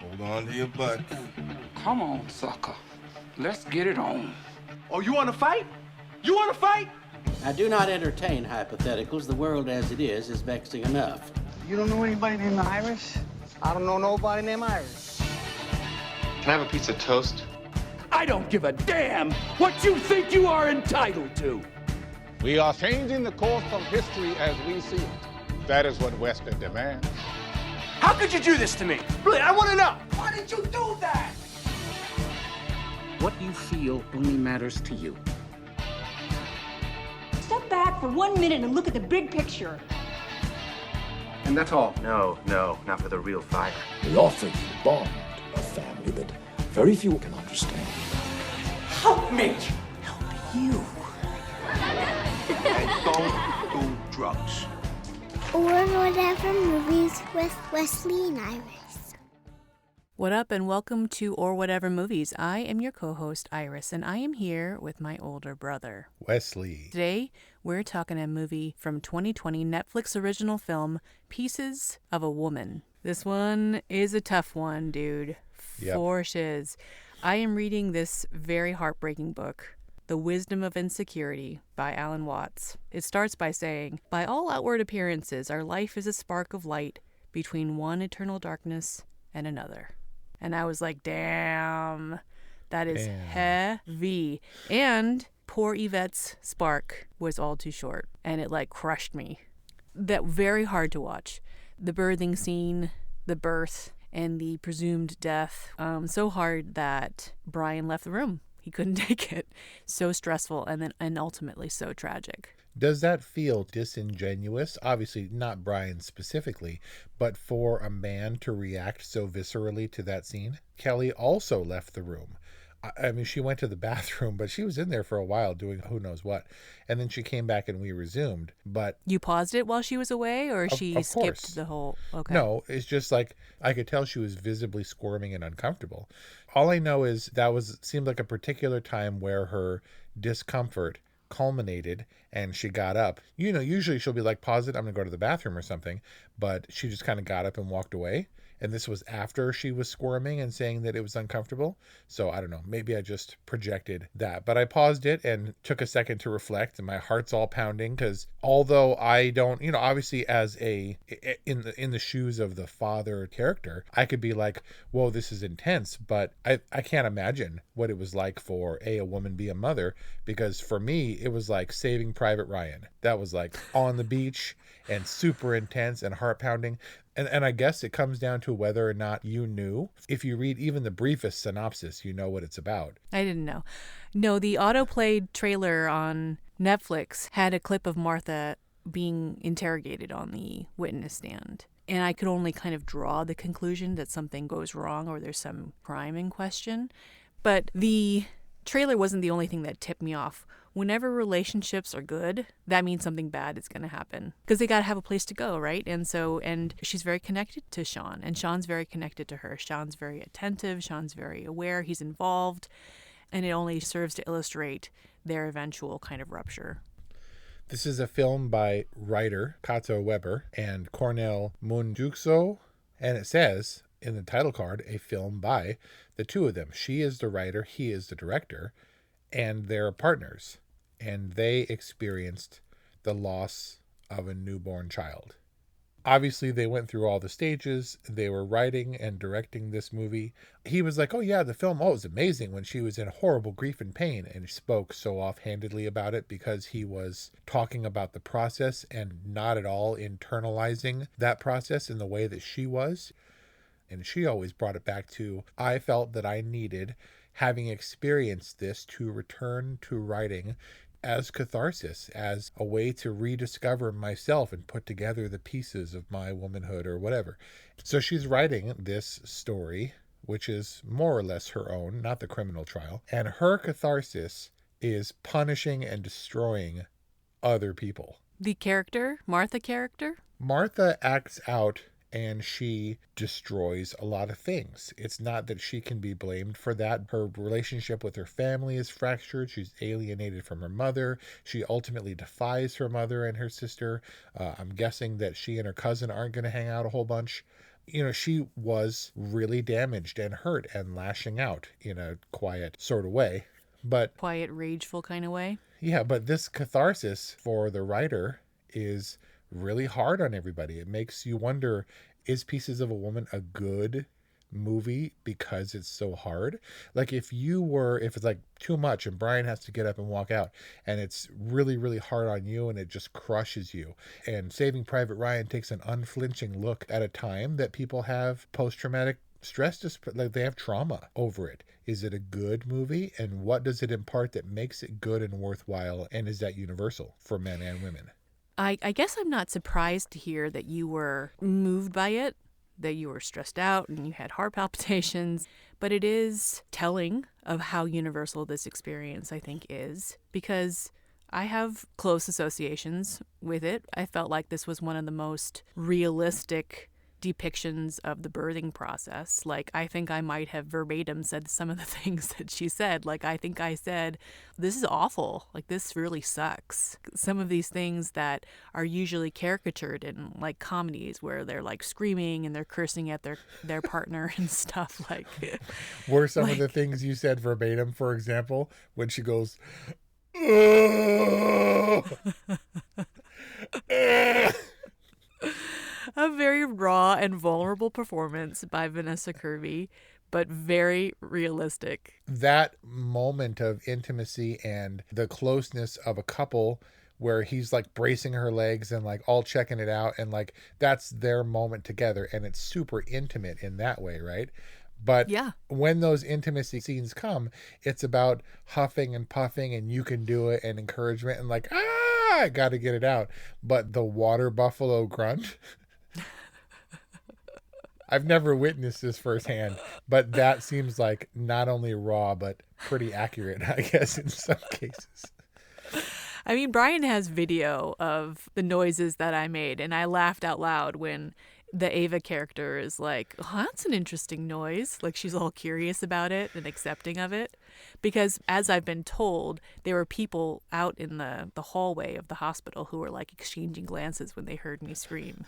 Hold on to your butt. Come on, sucker. Let's get it on. Oh, you want to fight? You want to fight? I do not entertain hypotheticals. The world as it is vexing enough. You don't know anybody named Iris? I don't know nobody named Iris. Can I have a piece of toast? I don't give a damn what you think you are entitled to. We are changing the course of history as we see it. That is what Wesley demands. How could you do this to me? Really, I want to know. Why did you do that? What you feel only matters to you. Step back for 1 minute and look at the big picture. And that's all. No, not for the real fire. We offer you a bond, a family that very few can understand. Help me. Help you. And don't do drugs. Or Whatever Movies with Wesley and Iris. What up and welcome to Or Whatever Movies. I am your co-host Iris and I am here with my older brother, Wesley. Today we're talking a movie from 2020 Netflix original film, Pieces of a Woman. This one is a tough one, dude. Yep. For shiz. I am reading this very heartbreaking book, The Wisdom of Insecurity by Alan Watts. It starts by saying, "By all outward appearances, our life is a spark of light between one eternal darkness and another." And I was like, damn, that is heavy. And poor Yvette's spark was all too short. And it like crushed me. That very hard to watch. The birthing scene, the birth, and the presumed death. So hard that Brian left the room. He couldn't take it. So stressful and ultimately so tragic. Does that feel disingenuous? Obviously not Brian specifically, but for a man to react so viscerally to that scene? Kelly also left the room. I mean, she went to the bathroom, but she was in there for a while doing who knows what. And then she came back and we resumed. But you paused it while she was away, or she skipped the whole... Okay. No, it's just like I could tell she was visibly squirming and uncomfortable. All I know is seemed like a particular time where her discomfort culminated and she got up. You know, usually she'll be like, pause it, I'm gonna go to the bathroom or something, but she just kind of got up and walked away. And this was after she was squirming and saying that it was uncomfortable. So I don't know, maybe I just projected that. But I paused it and took a second to reflect, and my heart's all pounding because although I don't, you know, obviously as in the shoes of the father character, I could be like, whoa, this is intense. But I can't imagine what it was like for a woman be a mother, because for me, it was like Saving Private Ryan. That was like on the beach and super intense and heart pounding. And I guess it comes down to whether or not you knew. If you read even the briefest synopsis, you know what it's about. I didn't know. No, the auto-played trailer on Netflix had a clip of Martha being interrogated on the witness stand. And I could only kind of draw the conclusion that something goes wrong or there's some crime in question. But the trailer wasn't the only thing that tipped me off. Whenever relationships are good, that means something bad is going to happen because they got to have a place to go, right? And she's very connected to Sean, and Sean's very connected to her. Sean's very attentive. Sean's very aware. He's involved, and it only serves to illustrate their eventual kind of rupture. This is a film by writer Kato Weber and Cornel Mundukso, and it says in the title card, a film by the two of them. She is the writer, he is the director, and they're partners. And they experienced the loss of a newborn child. Obviously, they went through all the stages. They were writing and directing this movie. He was like, oh yeah, the film, it was amazing when she was in horrible grief and pain. And he spoke so offhandedly about it because he was talking about the process and not at all internalizing that process in the way that she was. And she always brought it back to, I felt that I needed, having experienced this, to return to writing as catharsis, as a way to rediscover myself and put together the pieces of my womanhood or whatever. So she's writing this story, which is more or less her own, not the criminal trial. And her catharsis is punishing and destroying other people. The character, Martha character? Martha acts out and she destroys a lot of things. It's not that she can be blamed for that. Her relationship with her family is fractured. She's alienated from her mother. She ultimately defies her mother and her sister. I'm guessing that she and her cousin aren't going to hang out a whole bunch. she was really damaged and hurt and lashing out in a quiet sort of way. But quiet, rageful kind of way. Yeah, but this catharsis for the writer is really hard on everybody. It makes you wonder, is Pieces of a Woman a good movie because it's so hard? Like if it's like too much and Brian has to get up and walk out and it's really, really hard on you and it just crushes you. And Saving Private Ryan takes an unflinching look at a time that people have post-traumatic stress, like they have trauma over it. Is it a good movie? And what does it impart that makes it good and worthwhile? And is that universal for men and women? I guess I'm not surprised to hear that you were moved by it, that you were stressed out and you had heart palpitations. But it is telling of how universal this experience, I think, is, because I have close associations with it. I felt like this was one of the most realistic depictions of the birthing process. Like, I think I might have verbatim said some of the things that she said. Like, I think I said, this is awful. Like, this really sucks. Some of these things that are usually caricatured in, like, comedies where they're, like, screaming and they're cursing at their partner and stuff. Like, were some of the things you said verbatim, for example, when she goes, oh! A very raw and vulnerable performance by Vanessa Kirby, but very realistic. That moment of intimacy and the closeness of a couple where he's like bracing her legs and like all checking it out, and like that's their moment together, and it's super intimate in that way, right? But yeah, when those intimacy scenes come, it's about huffing and puffing and you can do it and encouragement and like, I got to get it out. But the water buffalo grunt, I've never witnessed this firsthand, but that seems like not only raw, but pretty accurate, I guess, in some cases. I mean, Brian has video of the noises that I made, and I laughed out loud when the Ava character is like, oh, that's an interesting noise. Like, she's all curious about it and accepting of it. Because as I've been told, there were people out in the hallway of the hospital who were like exchanging glances when they heard me scream.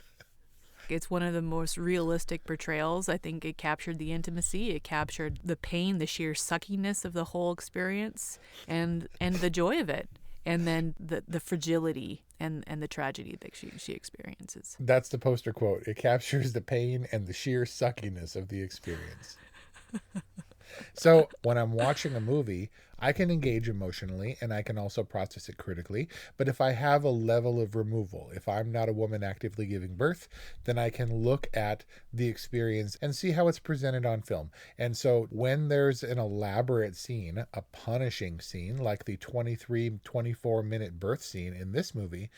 It's one of the most realistic portrayals. I think it captured the intimacy. It captured the pain, the sheer suckiness of the whole experience, and the joy of it. And then the fragility and the tragedy that she experiences. That's the poster quote. It captures the pain and the sheer suckiness of the experience. So when I'm watching a movie, I can engage emotionally and I can also process it critically. But if I have a level of removal, if I'm not a woman actively giving birth, then I can look at the experience and see how it's presented on film. And so when there's an elaborate scene, a punishing scene, like the 24 minute birth scene in this movie,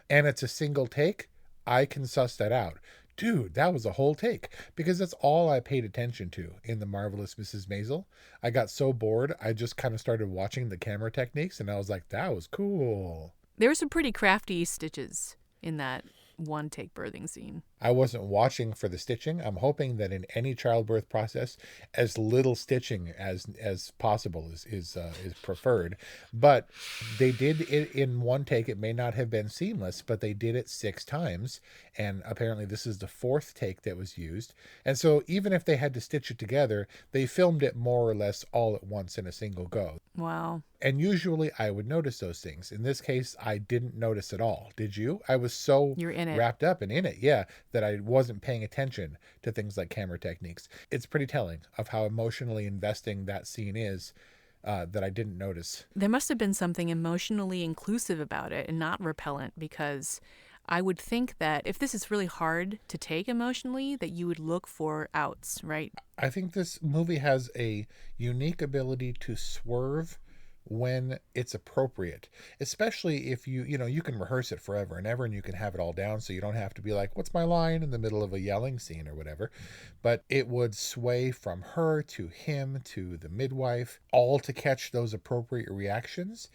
and it's a single take, I can suss that out. Dude, that was a whole take, because that's all I paid attention to in The Marvelous Mrs. Maisel. I got so bored, I just kind of started watching the camera techniques, and I was like, that was cool. There were some pretty crafty stitches in that one take birthing scene. I wasn't watching for the stitching. I'm hoping that in any childbirth process, as little stitching as possible is preferred. But they did it in one take. It may not have been seamless, but they did it 6 times. And apparently this is the 4th take that was used. And so even if they had to stitch it together, they filmed it more or less all at once in a single go. Wow. And usually I would notice those things. In this case, I didn't notice at all. Did you? I was so wrapped up and in it, yeah, that I wasn't paying attention to things like camera techniques. It's pretty telling of how emotionally investing that scene is, that I didn't notice. There must have been something emotionally inclusive about it and not repellent, because I would think that if this is really hard to take emotionally, that you would look for outs, right? I think this movie has a unique ability to swerve when it's appropriate, especially if you can rehearse it forever and ever and you can have it all down, so you don't have to be like, what's my line in the middle of a yelling scene or whatever. But it would sway from her to him to the midwife, all to catch those appropriate reactions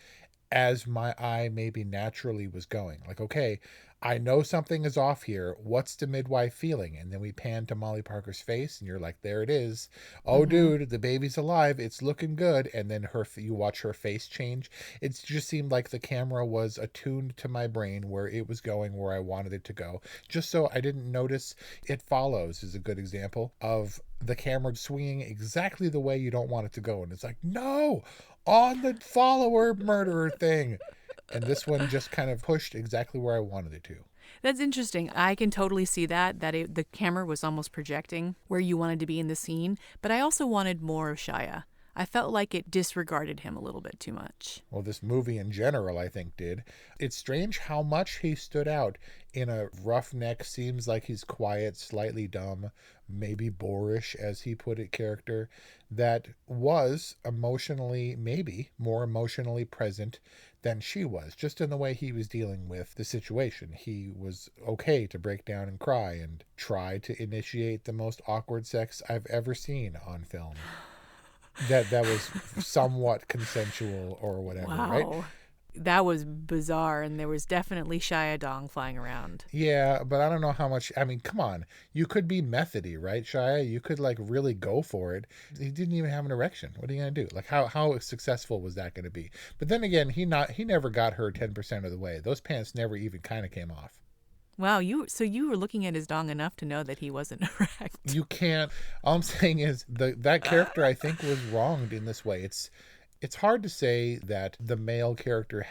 as my eye maybe naturally was going. Like, okay, I know something is off here. What's the midwife feeling? And then we pan to Molly Parker's face, and you're like, there it is. Oh, dude, the baby's alive. It's looking good. And then you watch her face change. It just seemed like the camera was attuned to my brain where it was going where I wanted it to go. Just so I didn't notice. It Follows is a good example of the camera swinging exactly the way you don't want it to go. And it's like, no, on the follower murderer thing. And this one just kind of pushed exactly where I wanted it to. That's interesting. I can totally see the camera was almost projecting where you wanted to be in the scene. But I also wanted more of Shia. I felt like it disregarded him a little bit too much. Well, this movie in general, I think, did. It's strange how much he stood out in a roughneck, seems like he's quiet, slightly dumb, maybe boorish, as he put it, character that was emotionally, maybe more emotionally present than she was, just in the way he was dealing with the situation. He was okay to break down and cry and try to initiate the most awkward sex I've ever seen on film. That was somewhat consensual or whatever, wow. Right? That was bizarre, and there was definitely Shia Dong flying around. Yeah, but I don't know how much. I mean, come on. You could be methody, right, Shia? You could, like, really go for it. He didn't even have an erection. What are you going to do? Like, how successful was that going to be? But then again, he never got her 10% of the way. Those pants never even kind of came off. Wow, so you were looking at his dong enough to know that he wasn't erect. You can't. All I'm saying is that character, I think, was wronged in this way. It's hard to say that the male character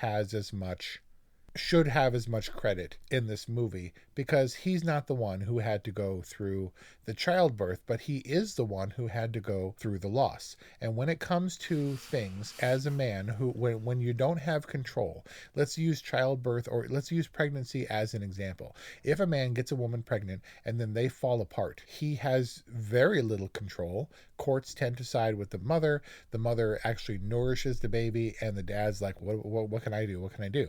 should have as much credit in this movie because he's not the one who had to go through the childbirth, but he is the one who had to go through the loss. And when it comes to things as a man when you don't have control, let's use childbirth or let's use pregnancy as an example. If a man gets a woman pregnant and then they fall apart, he has very little control. Courts tend to side with the mother. The mother actually nourishes the baby, and the dad's like, what can I do? What can I do?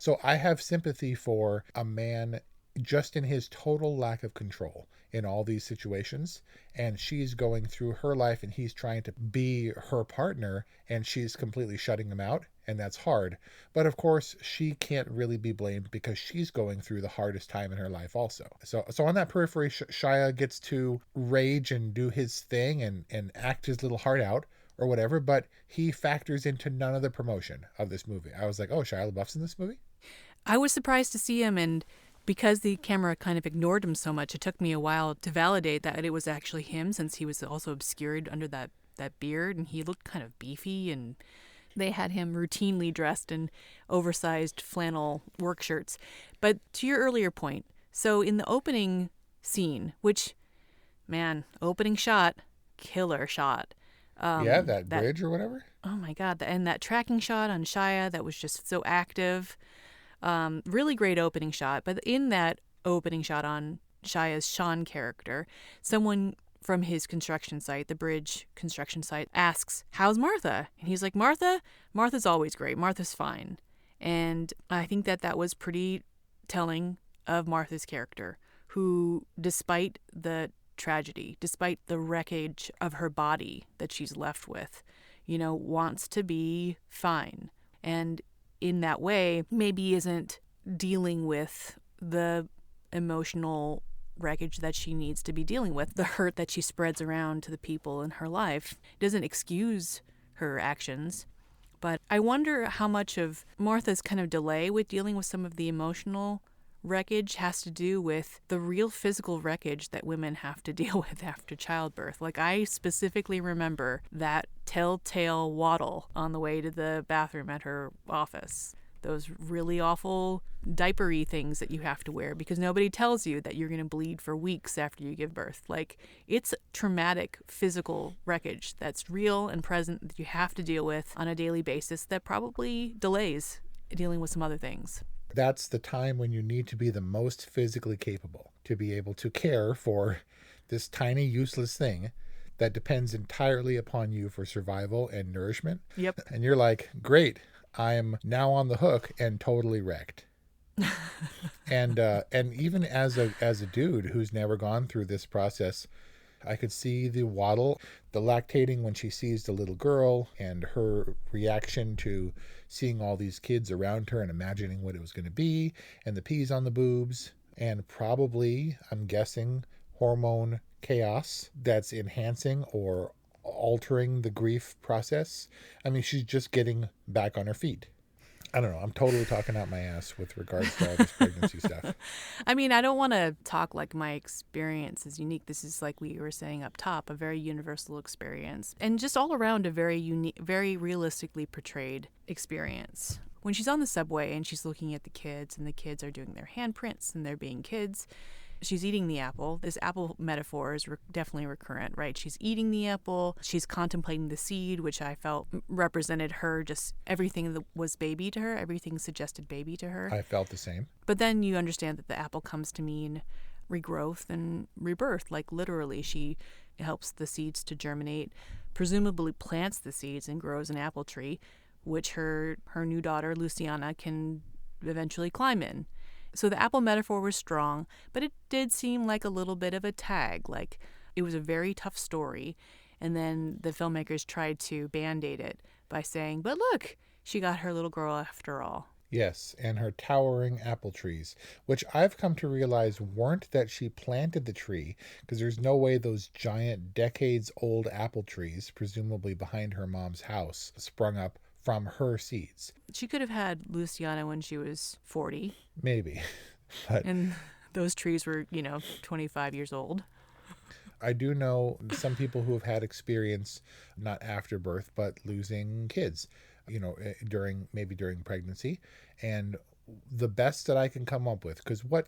So I have sympathy for a man just in his total lack of control in all these situations. And she's going through her life and he's trying to be her partner and she's completely shutting him out. And that's hard. But of course, she can't really be blamed because she's going through the hardest time in her life also. So on that periphery, Shia gets to rage and do his thing and act his little heart out or whatever. But he factors into none of the promotion of this movie. I was like, oh, Shia LaBeouf's in this movie? I was surprised to see him, and because the camera kind of ignored him so much, it took me a while to validate that it was actually him, since he was also obscured under that beard, and he looked kind of beefy, and they had him routinely dressed in oversized flannel work shirts. But to your earlier point, so in the opening scene, which, man, opening shot, killer shot. That bridge or whatever? Oh my God, and that tracking shot on Shia that was just so active. Really great opening shot. But in that opening shot on Shia's Sean character, someone from his construction site, the bridge construction site, asks, how's Martha? And he's like, Martha's always great. Martha's fine. And I think that was pretty telling of Martha's character, who, despite the tragedy, despite the wreckage of her body that she's left with, wants to be fine. And in that way, maybe isn't dealing with the emotional wreckage that she needs to be dealing with, the hurt that she spreads around to the people in her life. It doesn't excuse her actions, but I wonder how much of Martha's kind of delay with dealing with some of the emotional wreckage has to do with the real physical wreckage that women have to deal with after childbirth. Like, I specifically remember that telltale waddle on the way to the bathroom at her office. Those really awful diapery things that you have to wear because nobody tells you that you're going to bleed for weeks after you give birth. Like, it's traumatic physical wreckage that's real and present that you have to deal with on a daily basis that probably delays dealing with some other things. That's the time when you need to be the most physically capable to be able to care for this tiny, useless thing that depends entirely upon you for survival and nourishment. Yep. And you're like, great, I'm now on the hook and totally wrecked. and even as a dude who's never gone through this process, I could see the waddle, the lactating when she sees the little girl, and her reaction to seeing all these kids around her and imagining what it was going to be, and the peas on the boobs, and probably, I'm guessing, hormone chaos that's enhancing or altering the grief process. I mean, she's just getting back on her feet. I don't know. I'm totally talking out my ass with regards to all this pregnancy stuff. I mean, I don't want to talk like my experience is unique. This is, like we were saying up top, a very universal experience. And just all around a very unique, very realistically portrayed experience. When she's on the subway and she's looking at the kids and the kids are doing their handprints and they're being kids, she's eating the apple. This apple metaphor is definitely recurrent, right? She's eating the apple. She's contemplating the seed, which I felt represented her, just everything that was baby to her. Everything suggested baby to her. I felt the same. But then you understand that the apple comes to mean regrowth and rebirth. Like literally, she helps the seeds to germinate, presumably plants the seeds and grows an apple tree, which her new daughter, Luciana, can eventually climb in. So the apple metaphor was strong, but it did seem like a little bit of a tag. Like it was a very tough story. And then the filmmakers tried to band-aid it by saying, but look, she got her little girl after all. Yes, and her towering apple trees, which I've come to realize weren't that she planted the tree, because there's no way those giant decades-old apple trees, presumably behind her mom's house, sprung up from her seeds. She could have had Luciana when she was 40. Maybe. But and those trees were, 25 years old. I do know some people who have had experience, not after birth, but losing kids, during pregnancy. And the best that I can come up with, because what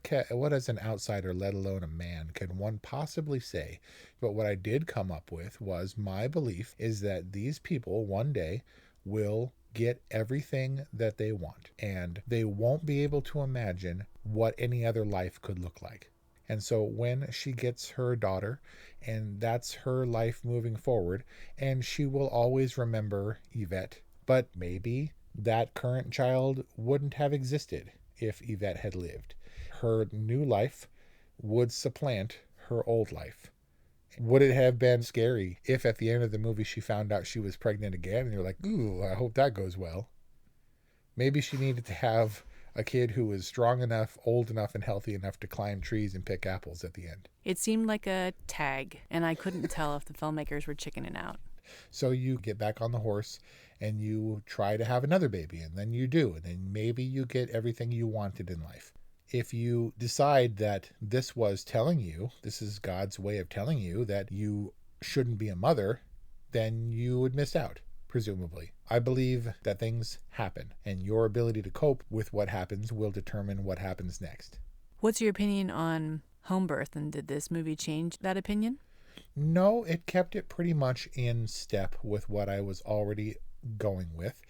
as an outsider, let alone a man, can one possibly say? But what I did come up with was my belief is that these people one day will get everything that they want, and they won't be able to imagine what any other life could look like. And so when she gets her daughter, and that's her life moving forward, and she will always remember Yvette, but maybe that current child wouldn't have existed if Yvette had lived. Her new life would supplant her old life. Would it have been scary if at the end of the movie she found out she was pregnant again and you're like, ooh, I hope that goes well? Maybe she needed to have a kid who was strong enough, old enough, and healthy enough to climb trees and pick apples at the end. It seemed like a tag, and I couldn't tell if the filmmakers were chickening out. So you get back on the horse and you try to have another baby, and then you do, and then maybe you get everything you wanted in life. If you decide that this is God's way of telling you that you shouldn't be a mother, then you would miss out, presumably. I believe that things happen, and your ability to cope with what happens will determine what happens next. What's your opinion on home birth, and did this movie change that opinion? No, it kept it pretty much in step with what I was already going with.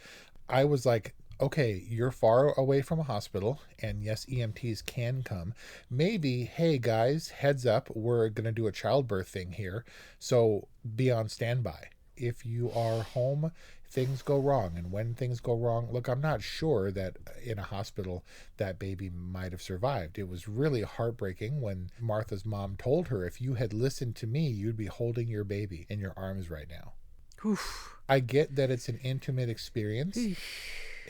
I was like, okay, you're far away from a hospital, and yes, EMTs can come. Maybe, hey guys, heads up, we're going to do a childbirth thing here, so be on standby. If you are home, things go wrong, and when things go wrong, look, I'm not sure that in a hospital that baby might have survived. It was really heartbreaking when Martha's mom told her, if you had listened to me, you'd be holding your baby in your arms right now. Oof. I get that it's an intimate experience.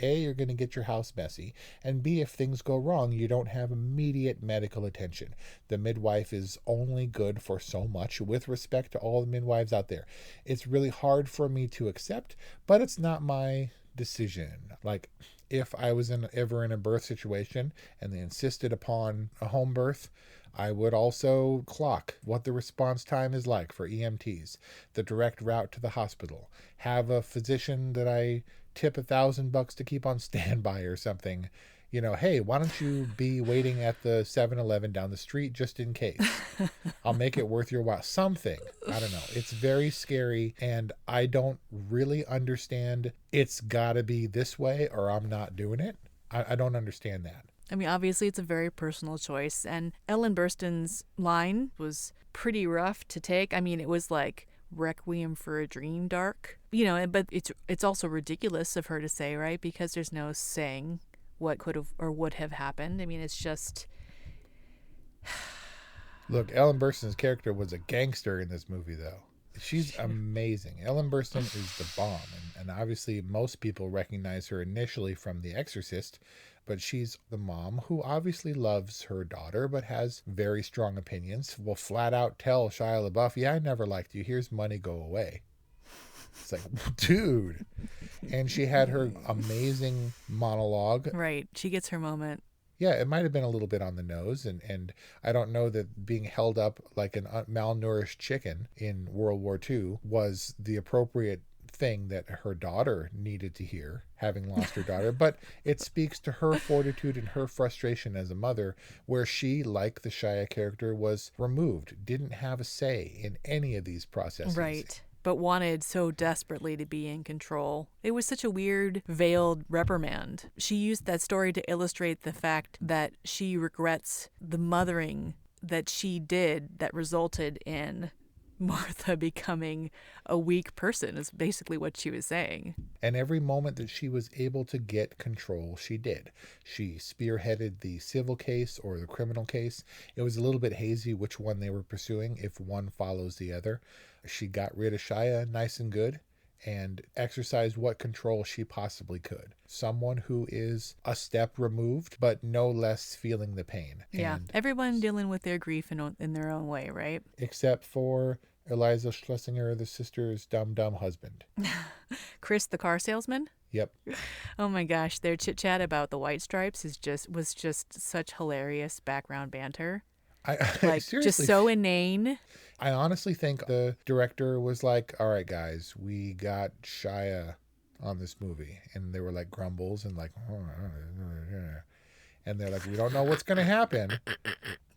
A, you're going to get your house messy, and B, if things go wrong, you don't have immediate medical attention. The midwife is only good for so much, with respect to all the midwives out there. It's really hard for me to accept, but it's not my decision. Like, if I was ever in a birth situation and they insisted upon a home birth, I would also clock what the response time is like for EMTs, the direct route to the hospital, have a physician that I tip $1,000 to keep on standby or something. Hey, why don't you be waiting at the 7-Eleven down the street just in case? I'll make it worth your while. Something. I don't know. It's very scary, and I don't really understand it's got to be this way or I'm not doing it. I don't understand that. I mean, obviously it's a very personal choice, and Ellen Burstyn's line was pretty rough to take. I mean, it was like Requiem for a Dream dark, but it's also ridiculous of her to say, right? Because there's no saying what could have or would have happened. I mean, it's just... Look, Ellen Burstyn's character was a gangster in this movie, though. She's amazing. Ellen Burstyn is the bomb. And obviously, most people recognize her initially from The Exorcist, but she's the mom who obviously loves her daughter, but has very strong opinions. Will flat out tell Shia LaBeouf, yeah, I never liked you. Here's money, go away. It's like, dude. And she had her amazing monologue. Right. She gets her moment. Yeah, it might have been a little bit on the nose, and I don't know that being held up like an malnourished chicken in World War II was the appropriate thing that her daughter needed to hear, having lost her daughter, but it speaks to her fortitude and her frustration as a mother, where she, like the Shia character, was removed, didn't have a say in any of these processes. Right. But wanted so desperately to be in control. It was such a weird, veiled reprimand. She used that story to illustrate the fact that she regrets the mothering that she did that resulted in Martha becoming a weak person, is basically what she was saying. And every moment that she was able to get control, she did. She spearheaded the civil case or the criminal case. It was a little bit hazy which one they were pursuing, if one follows the other. She got rid of Shia nice and good and exercised what control she possibly could. Someone who is a step removed, but no less feeling the pain. Yeah, and everyone dealing with their grief in their own way, right? Except for Eliza Schlesinger, the sister's dumb husband. Chris, the car salesman? Yep. Oh my gosh, their chit-chat about the white stripes was just such hilarious background banter. I Like, seriously, just so inane. I honestly think the director was like, all right, guys, we got Shia on this movie. And they were like grumbles and like, and they're like, we don't know what's going to happen,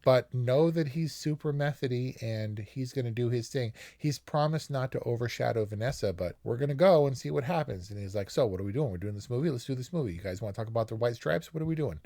but know that he's super methody and he's going to do his thing. He's promised not to overshadow Vanessa, but we're going to go and see what happens. And he's like, so what are we doing? We're doing this movie. Let's do this movie. You guys want to talk about the white stripes? What are we doing?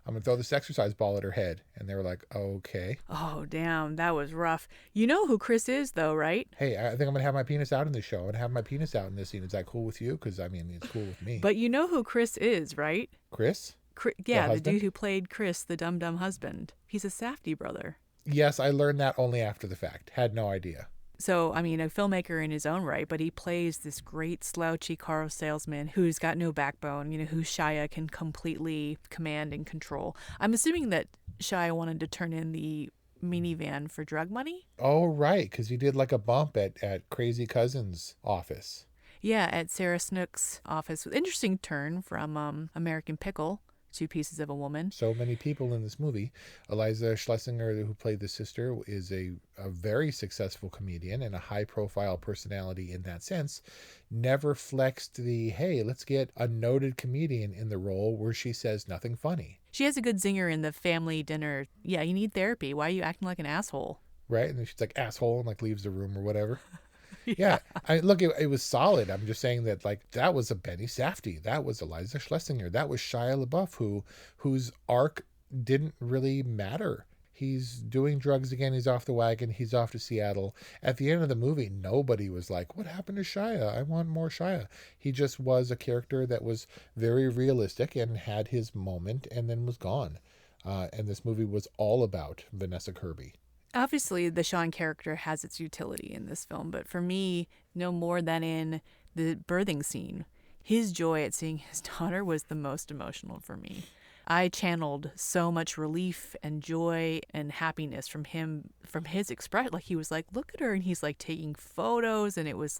I'm going to throw this exercise ball at her head. And they were like, okay. Oh, damn. That was rough. You know who Chris is, though, right? Hey, I think I'm going to have my penis out in this show. I'm going to have my penis out in this scene. Is that cool with you? Because, I mean, it's cool with me. But you know who Chris is, right? Chris? Yeah, the dude who played Chris, the dumb husband. He's a Safdie brother. Yes, I learned that only after the fact. Had no idea. So, I mean, a filmmaker in his own right, but he plays this great slouchy car salesman who's got no backbone, who Shia can completely command and control. I'm assuming that Shia wanted to turn in the minivan for drug money. Oh, right, because he did like a bump at Crazy Cousin's office. Yeah, at Sarah Snook's office. Interesting turn from American Pickle. Two Pieces of a Woman. So many people in this movie. Eliza Schlesinger, who played the sister, is a very successful comedian and a high-profile personality in that sense. Never flexed the, hey, let's get a noted comedian in the role where she says nothing funny. She has a good zinger in the family dinner. Yeah, you need therapy. Why are you acting like an asshole? Right? And then she's like, asshole, and like leaves the room or whatever. Yeah, it was solid. I'm just saying that, like, that was a Benny Safdie. That was Eliza Schlesinger. That was Shia LaBeouf, whose arc didn't really matter. He's doing drugs again. He's off the wagon. He's off to Seattle. At the end of the movie, nobody was like, what happened to Shia? I want more Shia. He just was a character that was very realistic and had his moment and then was gone. And this movie was all about Vanessa Kirby. Obviously, the Sean character has its utility in this film, but for me, no more than in the birthing scene. His joy at seeing his daughter was the most emotional for me. I channeled so much relief and joy and happiness from him, from his expression. Like, he was like, look at her, and he's like taking photos, and it was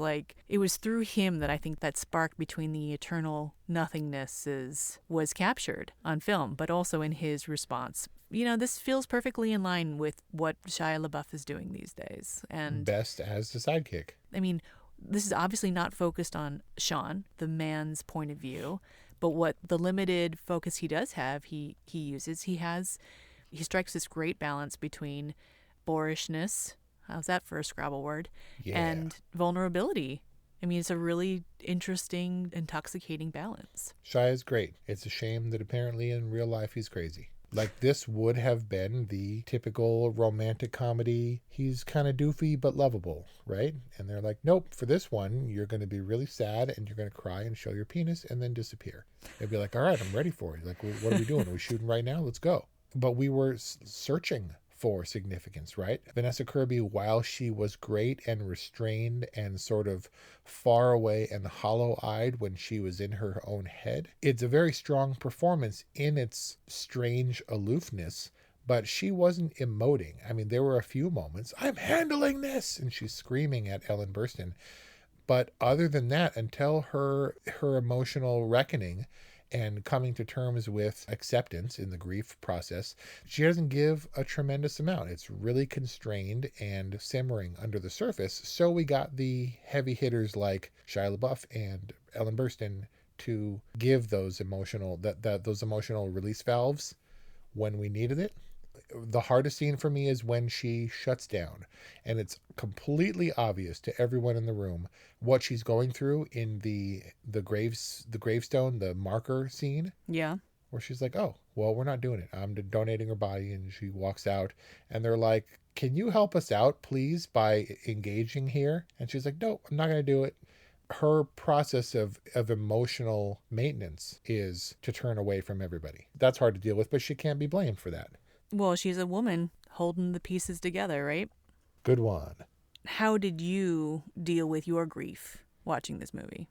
through him that I think that spark between the eternal nothingnesses was captured on film, but also in his response. This feels perfectly in line with what Shia LaBeouf is doing these days. And best as the sidekick. I mean, this is obviously not focused on Sean, the man's point of view, but what the limited focus he does have, he uses. He strikes this great balance between boorishness, how's that for a Scrabble word, and vulnerability. I mean, it's a really interesting, intoxicating balance. Shia is great. It's a shame that apparently in real life he's crazy. Like, this would have been the typical romantic comedy. He's kind of doofy but lovable, right? And they're like, nope, for this one, you're going to be really sad and you're going to cry and show your penis and then disappear. They'd be like, all right, I'm ready for it. Like, what are we doing? Are we shooting right now? Let's go. But we were searching for significance, right? Vanessa Kirby, while she was great and restrained and sort of far away and hollow-eyed when she was in her own head, it's a very strong performance in its strange aloofness, but she wasn't emoting. I mean, there were a few moments, I'm handling this, and she's screaming at Ellen Burstyn. But other than that, until her emotional reckoning and coming to terms with acceptance in the grief process, she doesn't give a tremendous amount. It's really constrained and simmering under the surface. So we got the heavy hitters like Shia LaBeouf and Ellen Burstyn to give those emotional those emotional release valves when we needed it. The hardest scene for me is when she shuts down, and it's completely obvious to everyone in the room what she's going through in the gravestone, the marker scene. Yeah. Where she's like, oh, well, we're not doing it. I'm donating her body. And she walks out, and they're like, can you help us out, please, by engaging here? And she's like, no, I'm not going to do it. Her process of emotional maintenance is to turn away from everybody. That's hard to deal with, but she can't be blamed for that. Well, she's a woman holding the pieces together, right? Good one. How did you deal with your grief watching this movie?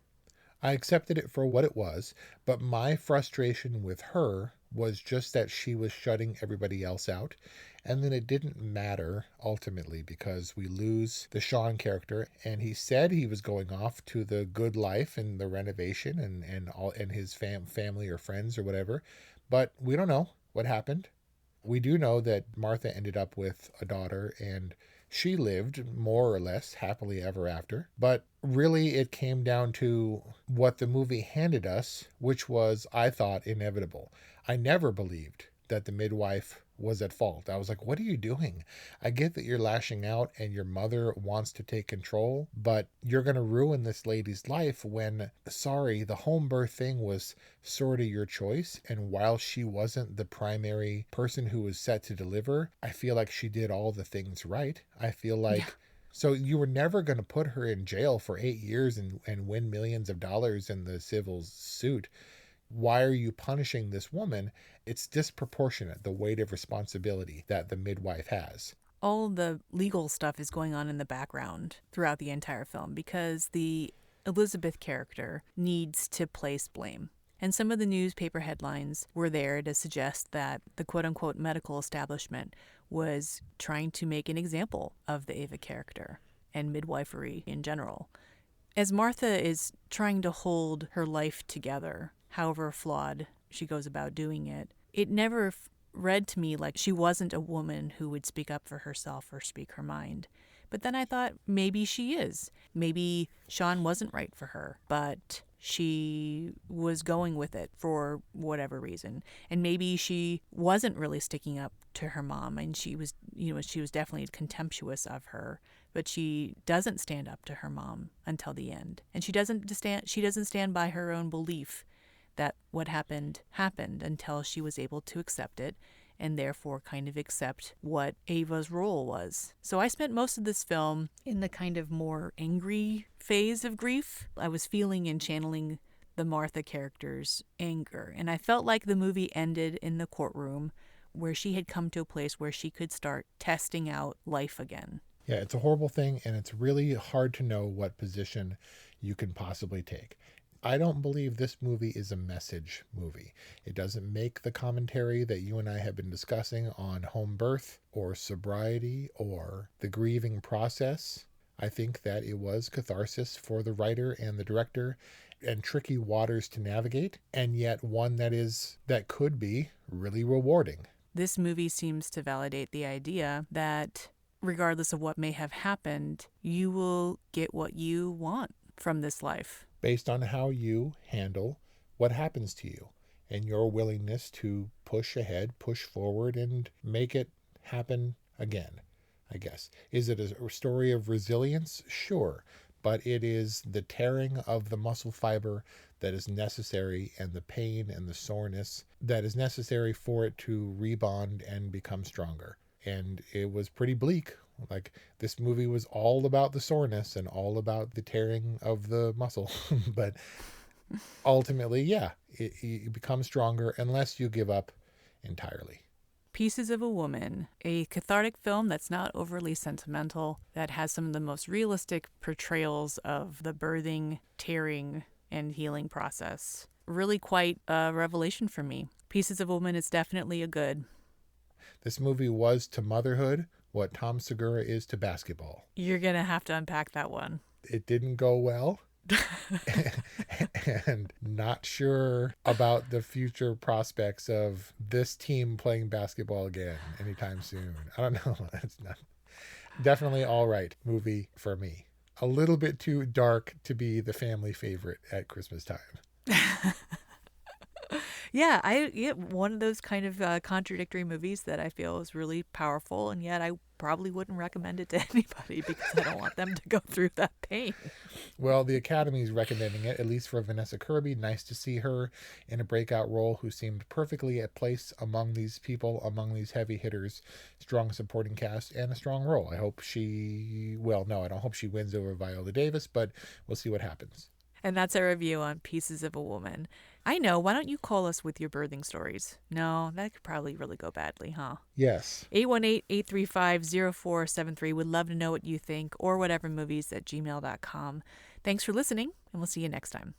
I accepted it for what it was, but my frustration with her was just that she was shutting everybody else out. And then it didn't matter ultimately because we lose the Sean character, and he said he was going off to the good life and the renovation and his family or friends or whatever. But we don't know what happened. We do know that Martha ended up with a daughter, and she lived more or less happily ever after. But really, it came down to what the movie handed us, which was, I thought, inevitable. I never believed that the midwife was at fault. I was like, what are you doing? I get that you're lashing out and your mother wants to take control, but you're going to ruin this lady's life when, sorry, the home birth thing was sort of your choice. And while she wasn't the primary person who was set to deliver, I feel like she did all the things right. I feel like... Yeah. So you were never going to put her in jail for 8 years and win millions of dollars in the civil suit. Why are you punishing this woman? It's disproportionate, the weight of responsibility that the midwife has. All the legal stuff is going on in the background throughout the entire film because the Elizabeth character needs to place blame. And some of the newspaper headlines were there to suggest that the quote-unquote medical establishment was trying to make an example of the Ava character and midwifery in general. As Martha is trying to hold her life together, however flawed she goes about doing it, it never read to me like she wasn't a woman who would speak up for herself or speak her mind. But then I thought maybe she is. Maybe Sean wasn't right for her, but she was going with it for whatever reason. And maybe she wasn't really sticking up to her mom, and she was definitely contemptuous of her, but she doesn't stand up to her mom until the end. And she doesn't stand by her own belief that what happened until she was able to accept it and therefore kind of accept what Ava's role was. So I spent most of this film in the kind of more angry phase of grief. I was feeling and channeling the Martha character's anger, and I felt like the movie ended in the courtroom where she had come to a place where she could start testing out life again. Yeah, it's a horrible thing, and it's really hard to know what position you can possibly take. I don't believe this movie is a message movie. It doesn't make the commentary that you and I have been discussing on home birth or sobriety or the grieving process. I think that it was catharsis for the writer and the director and tricky waters to navigate, and yet one that could be really rewarding. This movie seems to validate the idea that regardless of what may have happened, you will get what you want from this life, based on how you handle what happens to you and your willingness to push ahead, push forward, and make it happen again, I guess. Is it a story of resilience? Sure. But it is the tearing of the muscle fiber that is necessary, and the pain and the soreness that is necessary for it to rebound and become stronger. And it was pretty bleak. Like, this movie was all about the soreness and all about the tearing of the muscle. But ultimately, yeah, it becomes stronger unless you give up entirely. Pieces of a Woman, a cathartic film that's not overly sentimental, that has some of the most realistic portrayals of the birthing, tearing, and healing process. Really quite a revelation for me. Pieces of a Woman is definitely a good. This movie was to motherhood what Tom Segura is to basketball. You're going to have to unpack that one. It didn't go well. And not sure about the future prospects of this team playing basketball again anytime soon. I don't know. It's not definitely all right movie for me. A little bit too dark to be the family favorite at Christmas time. Yeah, one of those kind of contradictory movies that I feel is really powerful, and yet I probably wouldn't recommend it to anybody because I don't want them to go through that pain. Well, the Academy is recommending it, at least for Vanessa Kirby. Nice to see her in a breakout role who seemed perfectly at place among these people, among these heavy hitters, strong supporting cast, and a strong role. I hope I don't hope she wins over Viola Davis, but we'll see what happens. And that's our review on Pieces of a Woman. I know. Why don't you call us with your birthing stories? No, that could probably really go badly, huh? Yes. 818-835-0473. Would love to know what you think, or whatever movies at gmail.com. Thanks for listening, and we'll see you next time.